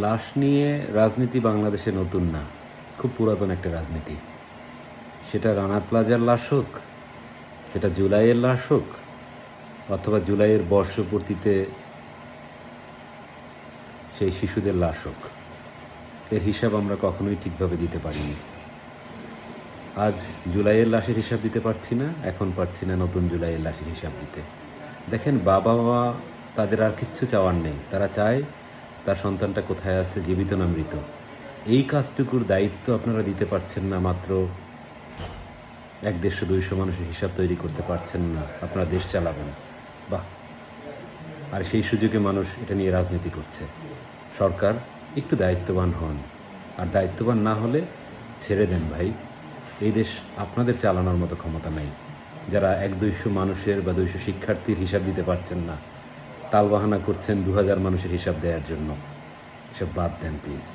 লাশ নিয়ে রাজনীতি বাংলাদেশে নতুন না, খুব পুরাতন একটা রাজনীতি। সেটা রানা প্লাজার লাশ হোক, সেটা জুলাইয়ের লাশ হোক, অথবা জুলাইয়ের বর্ষপূর্তিতে সেই শিশুদের লাশ হোক, এর হিসাব আমরা কখনোই ঠিকভাবে দিতে পারিনি। আজ জুলাইয়ের লাশের হিসাব দিতে পারছি না, এখন পারছি না নতুন জুলাইয়ের লাশের হিসাব দিতে। দেখেন, বাবা মা তাদের আর কিচ্ছু চাওয়ার নেই, তারা চায় তার সন্তানটা কোথায় আছে, জীবিত না মৃত। এই কাজটুকুর দায়িত্ব আপনারা দিতে পারছেন না, মাত্র 100-200 মানুষের হিসাব তৈরি করতে পারছেন না, আপনারা দেশ চালাবেন। বাহ! আর সেই সুযোগে মানুষ এটা নিয়ে রাজনীতি করছে। সরকার একটু দায়িত্ববান হন, আর দায়িত্ববান না হলে ছেড়ে দেন ভাই। এই দেশ আপনাদের চালানোর মতো ক্ষমতা নাই। যারা 100-200 মানুষের বা 200 শিক্ষার্থীর হিসাব দিতে পারছেন না, তালবাহানা করছেন 2000 মানুষের হিসাব দেওয়ার জন্য। এসব বাদ দেন প্লিজ।